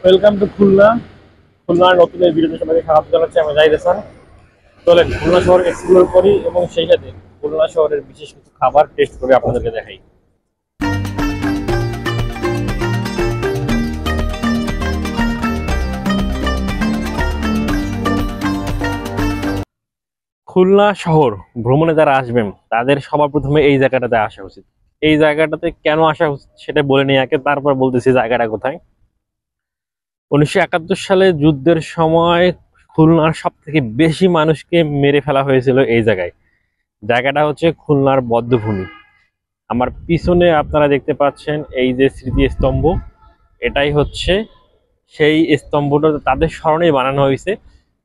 Welcome to Khulna. খুলনার নতুন এই ভিডিওতে সবাইকে স্বাগত জানাচ্ছি। আমি জাহিদ হাসান। চলেন খুলনা শহর এক্সপ্লোর করি এবং সেই সাথে খুলনা শহরের বিশেষ কিছু খাবার টেস্ট করে আপনাদেরকে দেখাই। খুলনা শহর ভ্রমণে যারা আসবেন তাদের সবার প্রথমে এই জায়গাটাতে আসা উচিত। এই জায়গাটাতে কেন আসা উচিত সেটা বলে নিয়ে আগে তারপর বলতেছি জায়গাটা কোথায়। 1971 সালে যুদ্ধের সময় খুলনার সব থেকে বেশি মানুষকে মেরে ফেলা হয়েছিল এই জায়গায়। জায়গাটা হচ্ছে খুলনার বধ্যভূমি। আমার পিছনে আপনারা দেখতে পাচ্ছেন এই যে স্মৃতিস্তম্ভ, এটাই হচ্ছে সেই স্তম্ভটা, তাদের স্মরণেই বানানো হয়েছে।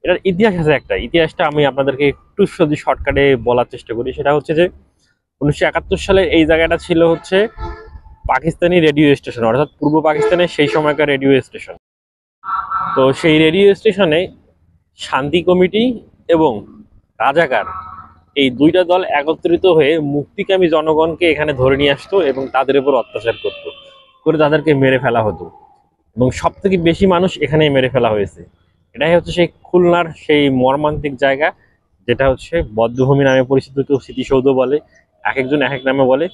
এটার ইতিহাস আছে, একটা ইতিহাসটা আমি আপনাদেরকে একটু যদি শর্টকাটে বলার চেষ্টা করি। সেটা হচ্ছে যে 1971 সালে এই জায়গাটা ছিল হচ্ছে পাকিস্তানি রেডিও স্টেশন, অর্থাৎ পূর্ব পাকিস্তানের সেই সময়কার রেডিও স্টেশন। তো সেই রেডিও স্টেশনে শান্তি কমিটি এবং রাজাকার এই দুইটা দল একত্রিত হয়ে মুক্তিকামী জনগণকে এখানে ধরে নিয়ে আসতো এবং তাদের উপর অত্যাচার করতো, করে তাদেরকে মেরে ফেলা হতো এবং সব থেকে বেশি মানুষ এখানেই মেরে ফেলা হয়েছে। এটাই হচ্ছে সেই খুলনার সেই মর্মান্তিক জায়গা, যেটা হচ্ছে বধ্যভূমি নামে পরিচিত, কেউ স্মৃতিসৌধ বলে, এক একজন এক এক নামে বলে।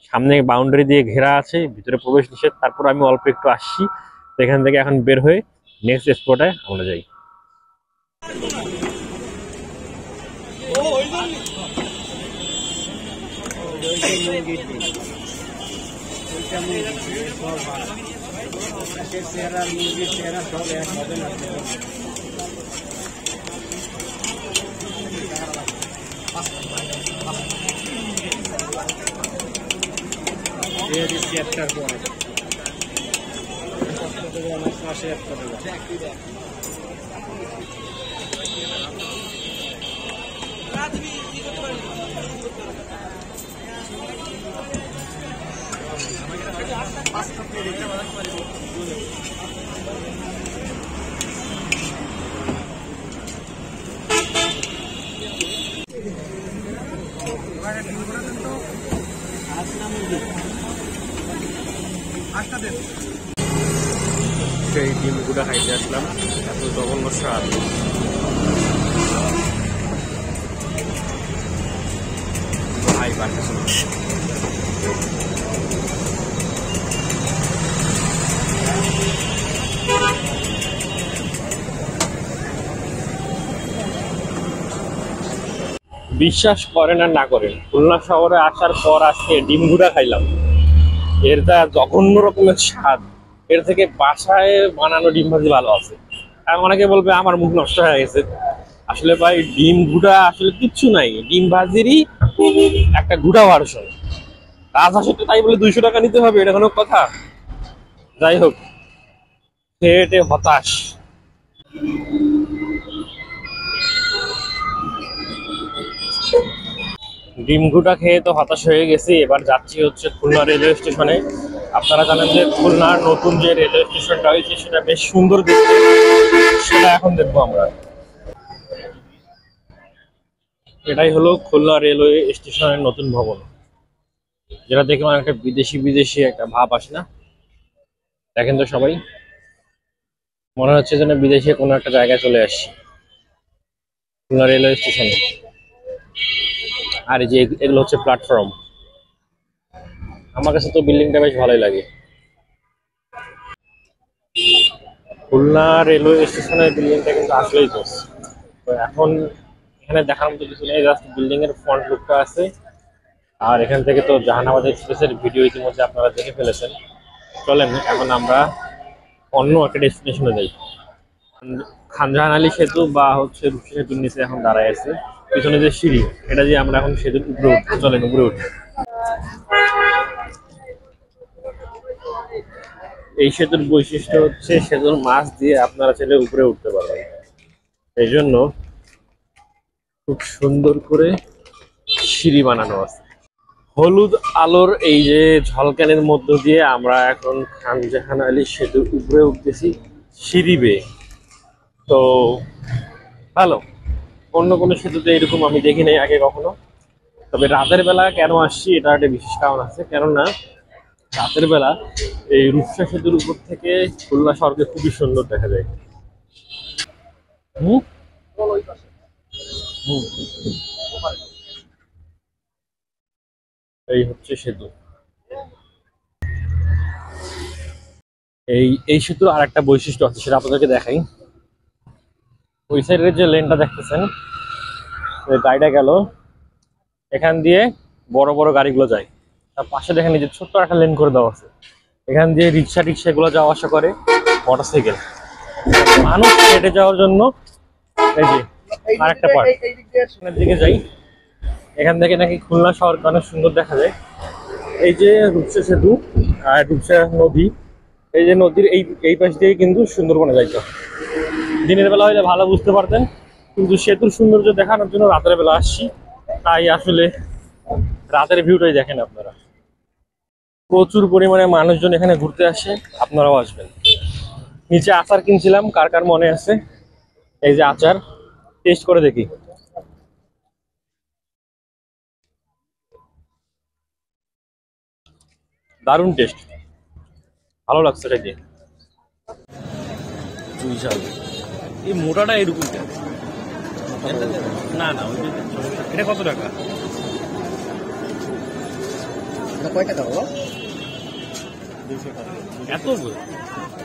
সামনে বাউন্ডারি দিয়ে ঘেরা আছে, ভিতরে প্রবেশ নিষেধ। তারপর আমি অল্প একটু আসছি, তো এখান থেকে এখন বের হয়ে নেক্সট স্পটে আমরা যাই। সেই ডিমগুলো খাইতে আসলাম, এত জঘন্য স্বাদ। ভাই বাড়তে বিশ্বাস করেন আর না করেন, খুলনা শহরে আসার পর আজকে ডিমগুড়া খাইলাম। এর যা জঘন্য রকমের স্বাদ, এর থেকে বাসায় বানানো ডিম ভাজি ভালো আছে। আর অনেকে বলবে আমার মুখ নষ্ট হয়ে গেছে। আসলে ভাই ডিম গুঁড়া আসলে কিচ্ছু নাই, ডিম ভাজিরই একটা গুঁড়া ভার্সন। রাজহাঁসেরটা তাই বলে 200 টাকা নিতে হবে, এটা কোনো কথা? যাই হোক, খেয়ে হতাশ। ডিম গুঁড়া খেয়ে তো হতাশ হয়ে গেছি। এবার যাচ্ছি হচ্ছে খুলনা রেলওয়ে স্টেশনে। আপনারা জানেন যে খুলনার নতুন যে রেলওয়ে স্টেশনটা হয়েছে সেটা বেশ সুন্দর দেখতে, সেটা এখন দেখবো আমরা। এটাই হলো খুলনা রেলওয়ে স্টেশনের নতুন ভবন, যেটা দেখে মানে একটা বিদেশি বিদেশি একটা ভাব আসে না? দেখেন তো সবাই, মনে হচ্ছে যেন বিদেশে কোনো একটা জায়গায় চলে আসছি, খুলনা রেলওয়ে স্টেশনে। আর এই যে এগুলো হচ্ছে প্ল্যাটফর্ম। আমার কাছে তো বিল্ডিংটা বেশ ভালোই লাগে। খুলনা রেলওয়ে স্টেশনের বিল্ডিংটা কিন্তু আসলেই তো। তো এখন এখানে দেখার মতো কিছু নেই, জাস্ট বিল্ডিং এর ফ্রন্ট লুকটা আছে। আর এখান থেকে তো জাহানাবাদ এক্সপ্রেসের ভিডিও ইতিমধ্যে আপনারা দেখে ফেলেছেন। চলেন এখন আমরা অন্য একটা ডেস্টিনেশনে যাই। খানজাহান আলী সেতু বা হচ্ছে রূপসা সেতুর নিচে এখন দাঁড়ায় আছে। পিছনে যে সিঁড়ি, এটা দিয়ে আমরা এখন সেতুর উপরে উঠবো। চলেন উপরে উঠি। এই সেতুর বৈশিষ্ট্য হচ্ছে সেতুর মাছ দিয়ে আপনারা চাইলে উপরে উঠতে পারবেন। এই জন্য খুব সুন্দর করে সিঁড়ি বানানো আছে। হলুদ আলোর এই যে ঝলকানির মধ্য দিয়ে আমরা এখন খানজাহান আলী সেতুর উপরে উঠতেছি সিঁড়ি বেয়ে। তো ভালো, অন্য কোনো সেতুতে এরকম আমি দেখি নাই আগে কখনো। তবে রাতের বেলা কেন আসছি, এটা একটা বিশেষ কারণ আছে। কেননা রাতের বেলা এই রূপসা সেতুর উপর থেকে খুলনা শহরকে খুবই সুন্দর দেখা যায়। হুম হুম এই হচ্ছে সেতু। এই সেতুর আর একটা বৈশিষ্ট্য আছে, সেটা আপনাদেরকে দেখাই। ওই সাইডের যে লেনটা দেখতেছেন, ওই গাড়িটা গেল এখান দিয়ে, বড় বড় গাড়িগুলো যায়। তার পাশে দেখেন এই যে ছোট্ট একটা লেন করে দেওয়া আছে, এখান দিয়ে রিক্সা টিক্সা এগুলো যাওয়া আসা করে, মোটরসাইকেল। মানুষ হেঁটে যাওয়ার জন্য এই যে আরেকটা পার্ট। সামনের দিকে যাই, এখান থেকে নাকি খুলনা শহরকে অনেক সুন্দর দেখা যায়। এই যে রূপসা সেতু আর রূপসা নদী, এই যে নদীর এই এই পাশ দিয়ে কিন্তু সুন্দরবনে যাইতো। দিনের বেলা হইলে ভালো বুঝতে পারতেন, কিন্তু সেতুর সৌন্দর্য দেখানোর জন্য রাতের বেলা আসছি, তাই আসলে রাতের ভিউটাই দেখেন আপনারা। প্রচুর পরিমাণে মানুষজন এখানে ঘুরতে আসে, আপনারাও আসবেন। নিচে আচার কিনছিলাম, কার কার মনে আছে? এই যে আচার, টেস্ট করে দেখি। দারুণ টেস্ট, ভালো লাগছে এটাকে। বিশাল এই মোটাটা এরকম কেন? না না ওই যে এটা কত টাকা? কয় টাকা বাবা? 200 টাকা। এত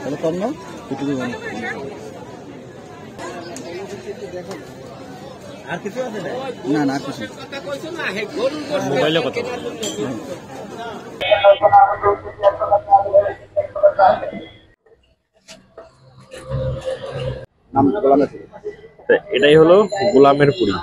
তাহলে কম না? একটু আর কিছু আছে না না আর কিছু মোবাইলে কত? নাম গোলামের। এটাই হলো গোলামের পুরি।